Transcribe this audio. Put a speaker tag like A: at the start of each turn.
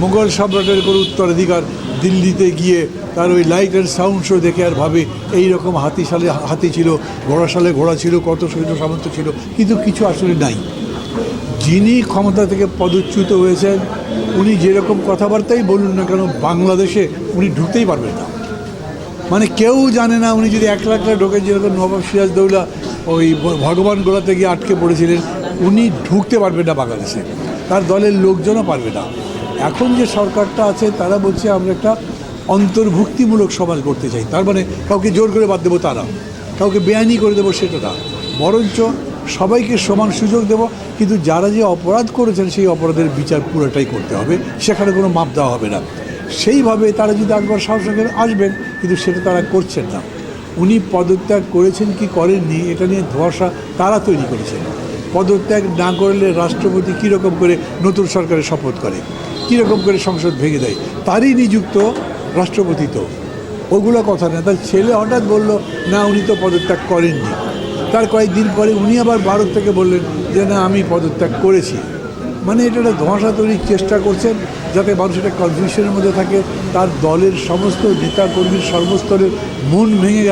A: মুঘল সম্রাটের কোনো উত্তরাধিকার দিল্লিতে গিয়ে তার ওই লাইট অ্যান্ড সাউন্ড শো দেখে আর ভাবে এই রকম হাতিশালে হাতি ছিল, ঘোড়াশালে ঘোড়া ছিল, কত সৈন্য সামন্ত ছিল, কিন্তু কিছু আসলে নাই। যিনি ক্ষমতা থেকে পদচ্যুত হয়েছেন উনি যেরকম কথাবার্তাই বলুন না কেন বাংলাদেশে উনি ঢুকতেই পারবেন না। মানে কেউ জানে না উনি যদি একলা ঢোকে, যেরকম নবাব সিরাজদৌল্লা ওই ভগবান গোলাতে গিয়ে আটকে পড়েছিলেন, উনি ঢুকতে পারবেন না বাংলাদেশে, তার দলের লোকজনও পারবে না। এখন যে সরকারটা আছে তারা বলছে আমরা একটা অন্তর্ভুক্তিমূলক সমাজ করতে চাই, তার মানে কাউকে জোর করে বাদ দেবো তারা, কাউকে বেআইনি করে দেবো সেটা না, বরঞ্চ সবাইকে সমান সুযোগ দেব, কিন্তু যারা যে অপরাধ করেছেন সেই অপরাধের বিচার পুরোটাই করতে হবে, সেখানে কোনো মাপ দেওয়া হবে না। সেইভাবে তারা যদি একবার সাহস রাখেন আসবেন, কিন্তু সেটা তারা করছেন না। উনি পদত্যাগ করেছেন কি করেননি এটা নিয়ে ধোঁয়াশা তারা তৈরি করেছেন। পদত্যাগ না করলে রাষ্ট্রপতি কীরকম করে নতুন সরকারের শপথ করে, কীরকম করে সংসদ ভেঙে দেয়, তারই নিযুক্ত রাষ্ট্রপতি তো, ওগুলো কথা না। তার ছেলে হঠাৎ বলল না উনি তো পদত্যাগ করেননি, তার কয়েকদিন পরে উনি আবার ভারত থেকে বললেন যে না আমি পদত্যাগ করেছি। মানে এটা একটা ধোঁয়াশা তৈরির চেষ্টা করছেন যাতে মানুষ একটা কনফিউশনের মধ্যে থাকে। তার দলের সমস্ত নেতাকর্মীর সর্বস্তরের মন ভেঙে গেছে।